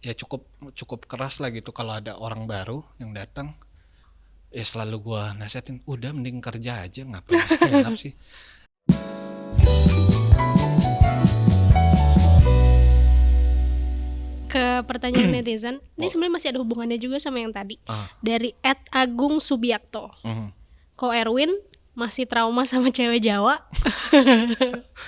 ya cukup cukup keras lah gitu kalau ada orang baru yang datang. Ya selalu gua nasihatin, udah mending kerja aja, ngapain stand up sih. Ke pertanyaan netizen, ini Oh, sebenarnya masih ada hubungannya juga sama yang tadi. ah, Dari @agung_subiakto. mhm. Ko Erwin masih trauma sama cewek Jawa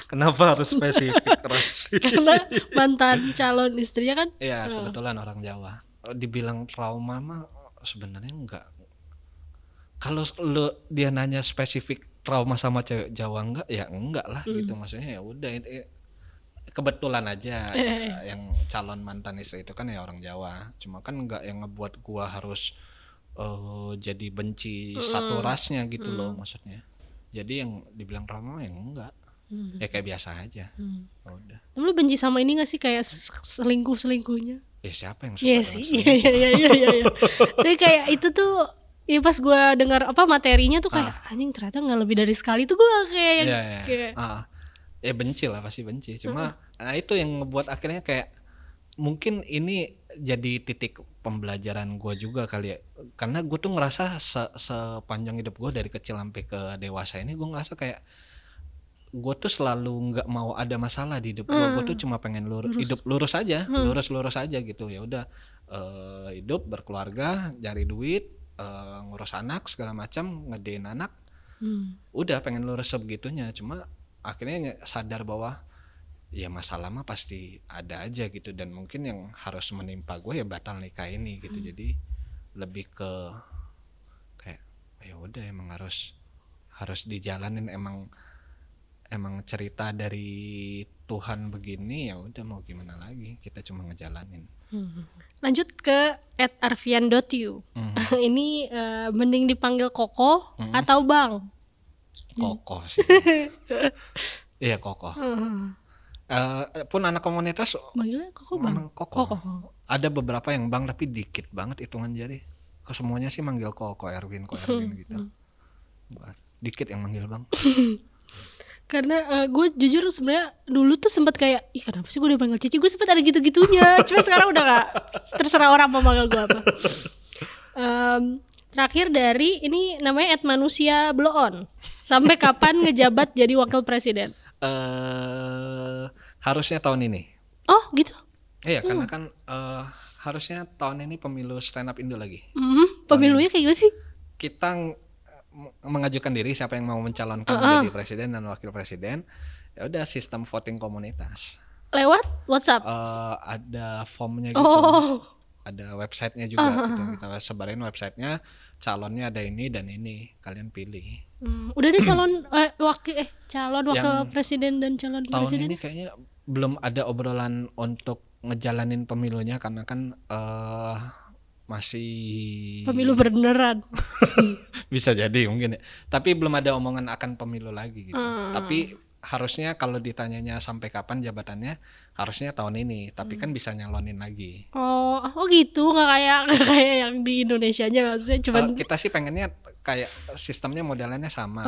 Kenapa harus spesifik keras sih? karena mantan calon istrinya kan. Iya, kebetulan orang Jawa. Dibilang trauma mah sebenarnya enggak. Kalau dia nanya spesifik trauma sama cewek Jawa enggak, ya enggak lah gitu. Maksudnya ya udah kebetulan aja yang calon mantan istri itu kan ya orang Jawa. Cuma kan enggak yang ngebuat gua harus jadi benci satu rasnya gitu loh maksudnya. Jadi yang dibilang trauma ya enggak. Ya kayak biasa aja. Ya udah. Lu benci sama ini gak sih, kayak selingkuh-selingkuhnya? Ya siapa yang suka Iya dengan sih, selingkuh? iya. Tapi kayak itu tuh, ya pas gue dengar materinya tuh kayak anjing, ternyata nggak lebih dari sekali tuh gue kayak yang Iya, kayak ya benci lah, pasti benci. Cuma itu yang ngebuat akhirnya kayak mungkin ini jadi titik pembelajaran gue juga kali ya. Karena gue tuh ngerasa sepanjang hidup gue dari kecil sampai ke dewasa ini, gue ngerasa kayak gue tuh selalu nggak mau ada masalah di hidup gue. Gue tuh cuma pengen hidup lurus aja, lurus aja gitu. Ya udah, hidup berkeluarga, cari duit, ngurus anak segala macam, ngedein anak. Udah pengen lurus sebegitunya. Cuma akhirnya sadar bahwa ya masalah mah pasti ada aja gitu, dan mungkin yang harus menimpa gue ya batal nikah ini gitu. Jadi lebih ke kayak ya udah, emang harus dijalanin, emang cerita dari Tuhan begini, ya udah mau gimana lagi, kita cuma ngejalanin. Lanjut ke @arfian.yu. Ini mending dipanggil Koko atau Bang? Kokoh sih. Iya kokoh. Pun anak komunitas Manggilnya Koko Bang. memang kokoh. Ada beberapa yang Bang tapi dikit banget hitungan jari. Ke semuanya sih manggil Ko Erwin gitu. Dikit yang manggil Bang. Karena gue jujur sebenarnya dulu tuh sempat kayak, ih kenapa sih gue dipanggil Cici, gue sempat ada gitu-gitunya. Cuma sekarang udah gak, terserah orang mau manggil gue apa. Terakhir dari ini namanya @manusia_bloon. Sampai kapan ngejabat jadi wakil presiden? Harusnya tahun ini. Oh gitu. Iya, karena kan harusnya tahun ini pemilu stand up Indo lagi. Pemilunya kayak gimana sih? Kita mengajukan diri siapa yang mau mencalonkan menjadi presiden dan wakil presiden. Ya udah, sistem voting komunitas. Lewat WhatsApp. Ada formnya gitu. Ada websitenya juga gitu. Kita sebarin websitenya, calonnya ada ini dan ini, kalian pilih. Udah ada calon calon wakil Yang presiden dan calon tahun presiden? ini kayaknya belum ada obrolan untuk ngejalanin pemilunya, karena kan masih Pemilu beneran. bisa jadi mungkin ya. Tapi belum ada omongan akan pemilu lagi gitu. Tapi harusnya kalau ditanyanya sampai kapan jabatannya, harusnya tahun ini. Tapi kan bisa nyalonin lagi. Oh gitu, nggak kayak yang di Indonesianya, maksudnya cuman Kita sih pengennya kayak sistemnya modelannya sama.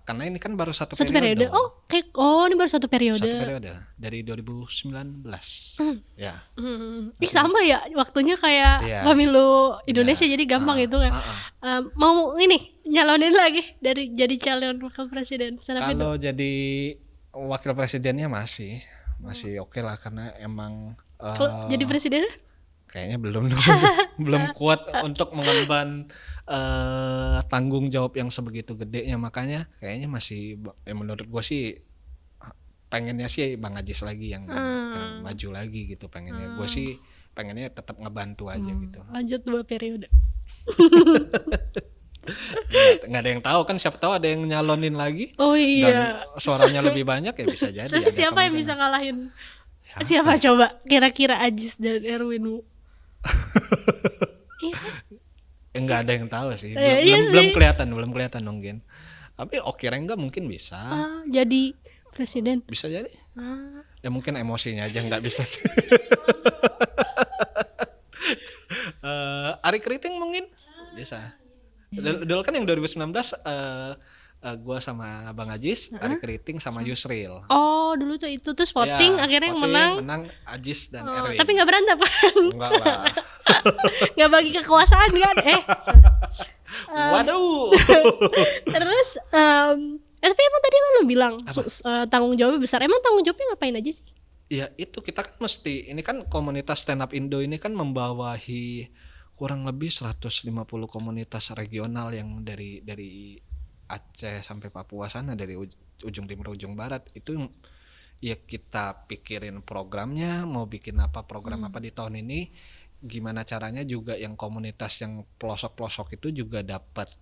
Karena ini kan baru satu satu periode. periode. Ini baru satu periode. Satu periode dari 2019. Ya. Ih sama ya waktunya kayak pemilu Indonesia, jadi gampang itu kan. Mau ini nyalonin lagi dari jadi calon wakil presiden. Kalau jadi wakil presidennya masih oke lah, karena emang jadi presiden kayaknya belum kuat untuk mengemban tanggung jawab yang sebegitu gedenya. Makanya kayaknya masih menurut gue sih pengennya sih Bang Ajis lagi yang maju lagi gitu. Pengennya gue sih pengennya tetap ngebantu aja gitu. Lanjut 2 periode. Nggak ada yang tahu kan, siapa tahu ada yang nyalonin lagi. Oh iya. Dan suaranya lebih banyak ya bisa jadi. Tapi siapa yang bisa ngalahin? Siapa coba kira-kira Ajis dan Erwin? Enggak ada yang tahu sih. Iya Belum kelihatan mungkin. Tapi Oki Rengga mungkin bisa. Jadi presiden. Bisa jadi. Ya mungkin emosinya aja nggak bisa. Ari Keriting mungkin bisa. Dulu kan yang 2019 Gua sama Bang Ajis, Ari Keriting sama Yusril. Oh dulu tuh itu terus voting Ya, akhirnya yang voting menang. menang Ajis dan Tapi Erwin. nggak berantem kan? Enggak lah. Nggak bagi kekuasaan kan? Sorry. Waduh. Terus tapi emang tadi kan lu bilang tanggung jawabnya besar. Emang tanggung jawabnya ngapain aja sih? Ya itu kita kan mesti, ini kan komunitas stand up Indo ini kan membawahi kurang lebih 150 komunitas regional yang dari Aceh sampai Papua sana, dari ujung timur ujung barat. Itu ya kita pikirin programnya, mau bikin apa, program apa di tahun ini, gimana caranya juga yang komunitas yang pelosok-pelosok itu juga dapat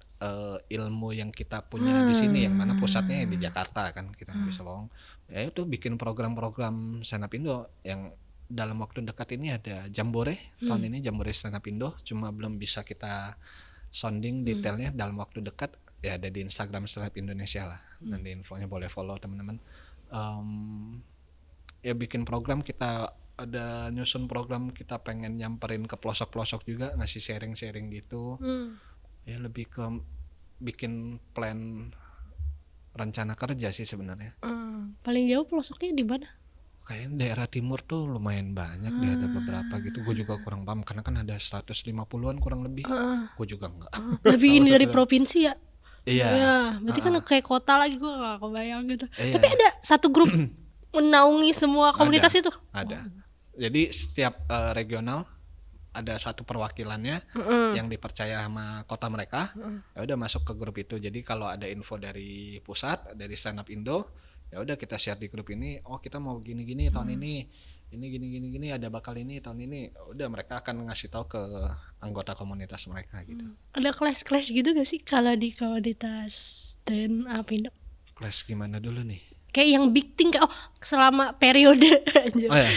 ilmu yang kita punya di sini, yang mana pusatnya di Jakarta kan, kita nggak bisa bohong. Ya itu bikin program-program stand up Indo yang dalam waktu dekat ini ada Jambore. Tahun ini Jambore stand up Indo, cuma belum bisa kita sounding detailnya. Dalam waktu dekat ya ada di Instagram stand up Indonesia lah, nanti infonya boleh follow teman-teman. Ya bikin program, kita ada nyusun program, kita pengen nyamperin ke pelosok-pelosok juga, ngasih sharing-sharing gitu. Ya lebih ke bikin plan rencana kerja sih sebenarnya. Paling jauh pelosoknya di mana? Kayaknya daerah timur tuh lumayan banyak deh, ada beberapa gitu. Gue juga kurang paham karena kan ada 150-an kurang lebih. Gue juga enggak. Lebih ini dari provinsi ya? Iya. Ya, berarti kan kayak kota lagi, gue gak kebayang gitu. Iya. Tapi ada satu grup menaungi semua komunitas itu? Ada. Jadi setiap regional ada satu perwakilannya yang dipercaya sama kota mereka. Ya udah masuk ke grup itu. Jadi kalau ada info dari pusat, dari stand up Indo, ya udah kita share di grup ini. Oh kita mau gini-gini tahun ini gini ada bakal ini tahun ini. Udah mereka akan ngasih tahu ke anggota komunitas mereka gitu. Ada clash gitu gak sih kalau di komunitas stand up Indo? Clash gimana dulu nih? Kayak yang big thing kayak selama periode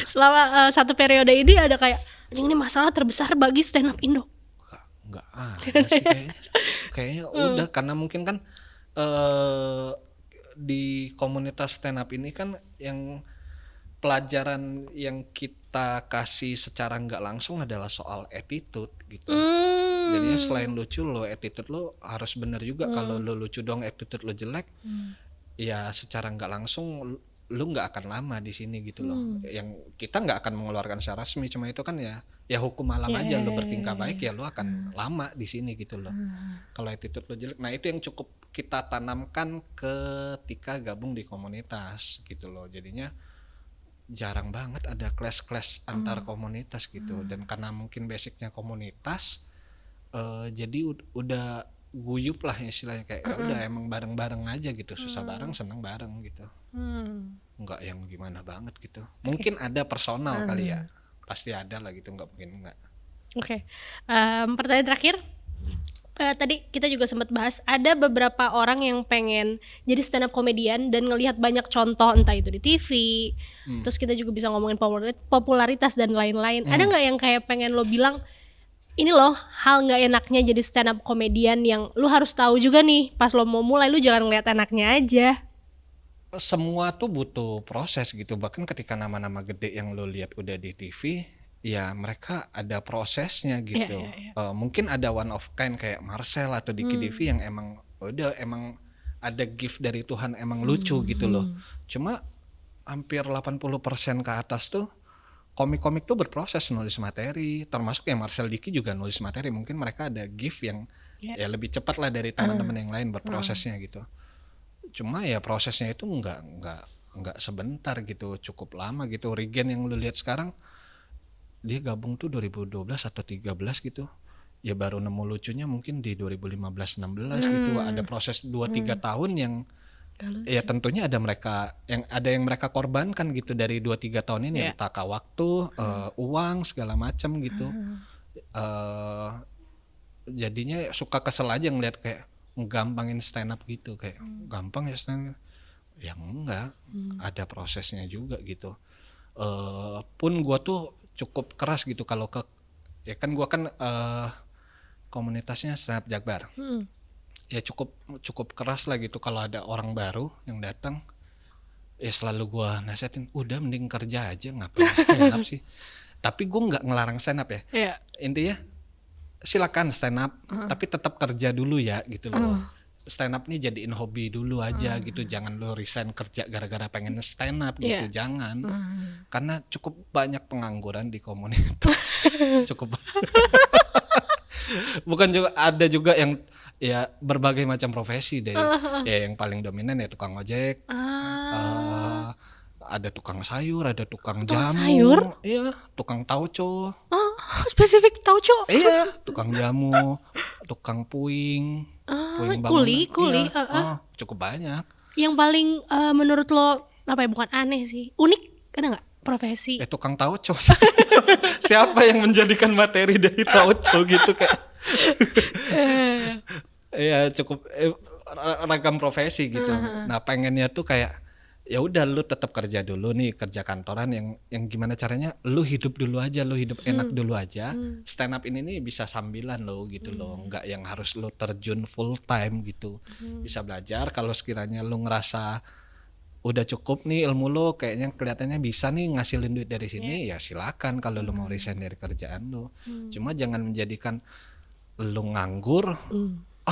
selama satu periode ini ada kayak ini masalah terbesar bagi stand up Indo. Enggak ada sih kayaknya udah, karena mungkin kan di komunitas stand up ini kan yang pelajaran yang kita kasih secara nggak langsung adalah soal attitude gitu. Jadinya selain lucu lo, attitude lo harus bener juga. Kalau lo lucu dong attitude lo jelek, ya secara nggak langsung lu nggak akan lama di sini gitu loh. Yang kita nggak akan mengeluarkan secara resmi, cuma itu kan ya hukum alam aja. Lu bertingkah baik ya lu akan lama di sini gitu loh. Kalau attitude lu jelek, nah itu yang cukup kita tanamkan ketika gabung di komunitas gitu loh. Jadinya jarang banget ada clash antar komunitas gitu. Dan karena mungkin basicnya komunitas, jadi udah guyup lah istilahnya, kayak udah emang bareng-bareng aja gitu, susah bareng seneng bareng gitu. Enggak yang gimana banget gitu. Mungkin ada personal kali ya, pasti ada lah gitu, nggak mungkin enggak. Oke. Pertanyaan terakhir, tadi kita juga sempat bahas ada beberapa orang yang pengen jadi stand up comedian dan ngelihat banyak contoh entah itu di TV, terus kita juga bisa ngomongin popularitas dan lain-lain. Ada nggak yang kayak pengen lo bilang ini loh hal nggak enaknya jadi stand up comedian yang lu harus tahu juga nih pas lo mau mulai, lu jangan ngeliat enaknya aja. Semua tuh butuh proses gitu. Bahkan ketika nama-nama gede yang lo lihat udah di TV, ya mereka ada prosesnya gitu. Mungkin ada one of kind kayak Marcel atau Diki Divi yang emang ada gift dari Tuhan, emang lucu gitu loh. Cuma hampir 80% ke atas tuh komik-komik tuh berproses nulis materi, termasuk yang Marcel Diki juga nulis materi. Mungkin mereka ada gift yang ya lebih cepat lah dari teman-teman yang lain berprosesnya gitu. Cuma ya prosesnya itu nggak sebentar gitu, cukup lama gitu. Regen yang lu lihat sekarang, dia gabung tuh 2012 atau 13 gitu. Ya baru nemu lucunya mungkin di 2015-16 gitu. Ada proses 2-3 tahun yang ya tentunya ada yang mereka korbankan gitu dari 2-3 tahun ini, entah waktu, uang segala macam gitu. Jadinya suka kesel aja ngeliat kayak gampangin stand up gitu, kayak gampang ya stand up. Ya enggak, ada prosesnya juga gitu. Pun gua tuh cukup keras gitu kalau ya kan gua kan komunitasnya stand up Jakbar. Ya cukup keras lah gitu kalau ada orang baru yang datang, ya selalu gue nasihatin udah mending kerja aja, ngapain stand up sih. Tapi gue nggak ngelarang stand up ya. Intinya silakan stand up, tapi tetap kerja dulu ya gitu loh. stand up nih jadiin hobi dulu aja gitu, jangan lo resign kerja gara-gara pengen stand up gitu, jangan. Karena cukup banyak pengangguran di komunitas. Cukup bukan juga, ada juga yang ya berbagai macam profesi deh. Ya yang paling dominan ya tukang ojek, ada tukang sayur, ada tukang jamu, sayur? iya, tukang tauco, Spesifik tauco. iya, tukang jamu, tukang puing Kuli, bangunan, iya, cukup banyak. Yang paling menurut lo apa ya, bukan aneh sih, unik, ada nggak profesi? Tukang tauco. Siapa yang menjadikan materi dari tauco gitu kayak? Iya, cukup ragam profesi gitu. Nah, pengennya tuh kayak ya udah lu tetap kerja dulu nih, kerja kantoran yang gimana caranya lu hidup dulu aja, lu hidup enak dulu aja. Stand up ini nih bisa sambilan lo gitu loh, nggak yang harus lu terjun full time gitu. Bisa belajar, kalau sekiranya lu ngerasa udah cukup nih ilmu lo, kayaknya kelihatannya bisa nih ngasilin duit dari sini, ya silakan kalau lu mau resign dari kerjaan lu. Cuma jangan menjadikan lu nganggur,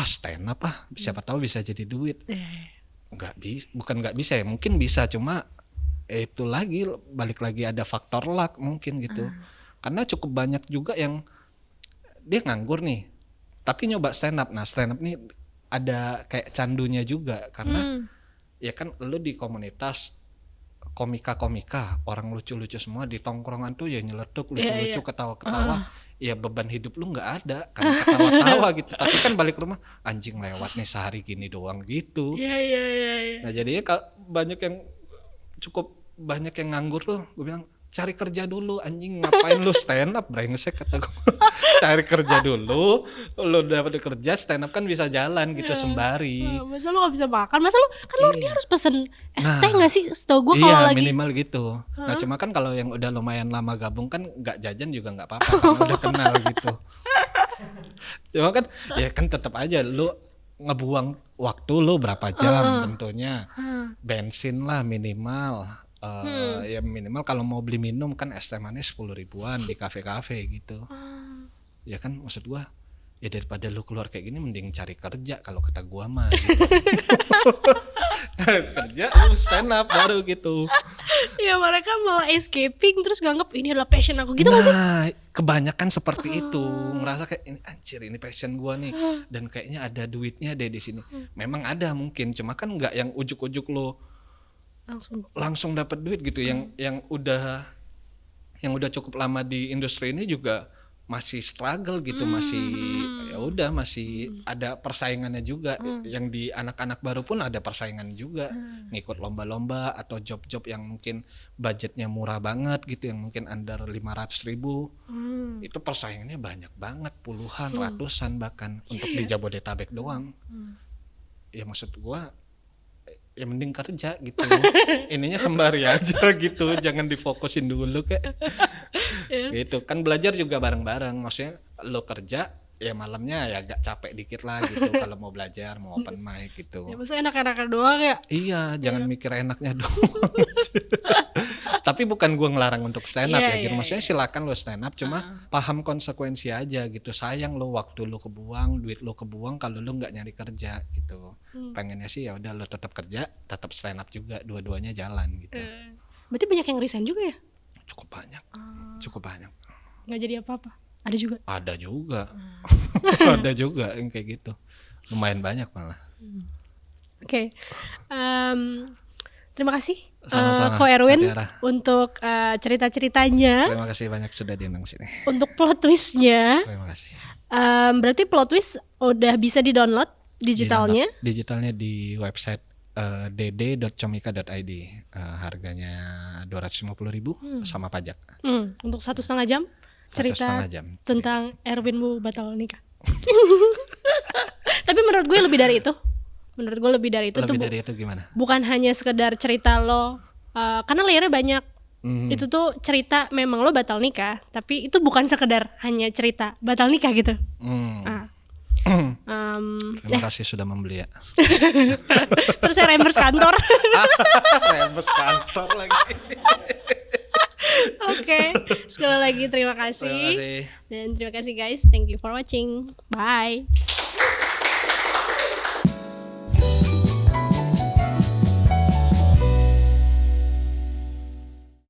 stand up siapa tahu bisa jadi duit. Bukan nggak bisa ya, mungkin bisa, cuma itu lagi balik lagi ada faktor luck mungkin gitu. Karena cukup banyak juga yang dia nganggur nih tapi nyoba stand up. Nah, stand up nih ada kayak candunya juga, karena ya kan lu di komunitas komika orang lucu-lucu semua di tongkrongan tuh, ya nyeletuk lucu-lucu, ketawa-ketawa. Ya beban hidup lu nggak ada kan, ketawa-tawa gitu. Tapi kan balik rumah, anjing lewat nih sehari gini doang gitu. Nah jadinya banyak yang cukup banyak yang nganggur tuh, gue bilang cari kerja dulu anjing, ngapain lu stand up, brengsek kata gue. Cari kerja dulu, lu dapat kerja, stand up kan bisa jalan gitu sembari. Masa lu gak bisa makan, masa lu kan lu dia harus pesen es teh nggak sih, setahu gue kalau lagi minimal gitu. Nah cuma kan kalau yang udah lumayan lama gabung kan nggak jajan juga nggak apa-apa karena udah kenal gitu. Cuma kan ya kan tetap aja lu ngebuang waktu lu berapa jam tentunya, bensin lah minimal. Ya minimal kalau mau beli minum kan es teh manis 10 ribuan di kafe-kafe gitu. Ya kan maksud gua, ya daripada lu keluar kayak gini mending cari kerja kalau kata gua mah gitu. Kerja lu stand up baru gitu. Ya mereka malah escaping terus nganggep ini adalah passion aku gitu nggak sih? Nah, kebanyakan seperti itu, ngerasa kayak ini anjir ini passion gua nih, dan kayaknya ada duitnya deh di sini. Memang ada mungkin, cuma kan nggak yang ujuk-ujuk lo langsung dapat duit gitu. Yang udah cukup lama di industri ini juga masih struggle gitu, masih ada persaingannya juga. Yang di anak-anak baru pun ada persaingan juga, ngikut lomba-lomba atau job-job yang mungkin budgetnya murah banget gitu, yang mungkin under 500 ribu. Itu persaingannya banyak banget, puluhan, ratusan bahkan untuk di Jabodetabek doang. Ya maksud gua ya mending kerja gitu. Ininya sembari aja gitu, jangan difokusin dulu kayak. Gitu kan, belajar juga bareng-bareng, maksudnya lo kerja ya malamnya ya agak capek dikit lah gitu kalau mau belajar, mau open mic gitu. Ya maksudnya enak-enakan doang ya. Iya, jangan mikir enaknya doang. Tapi bukan gue ngelarang untuk stand up ya gitu. Maksudnya silakan lo stand up, cuma paham konsekuensi aja gitu. Sayang lo waktu lo kebuang, duit lo kebuang kalau lo nggak nyari kerja gitu. Pengennya sih ya udah lo tetap kerja, tetap stand up juga, dua-duanya jalan gitu. Berarti banyak yang resign juga ya? Cukup banyak. Nggak jadi apa-apa. Ada juga. Ada juga yang kayak gitu. Lumayan banyak malah. Oke. Terima kasih Sama-sama, Ko Erwin Tiara, untuk cerita-ceritanya, terima kasih banyak sudah diundang sini. untuk plot twistnya. Terima kasih. Berarti plot twist udah bisa di-download digitalnya. Digitalnya di website dd.comika.id. Harganya 250.000 sama pajak. Untuk 1,5 jam cerita 1,5 jam. tentang Erwin Bu batal nikah. Tapi menurut gue lebih dari itu. Lebih dari itu gimana? Bukan hanya sekedar cerita lo, karena layernya banyak. Itu tuh cerita memang lo batal nikah, tapi itu bukan sekedar hanya cerita batal nikah gitu. Terima kasih sudah membeli ya. Terus saya reimburse kantor. Reimburse kantor lagi. Oke, sekali lagi terima kasih. Terima kasih. Dan terima kasih guys, thank you for watching. Bye.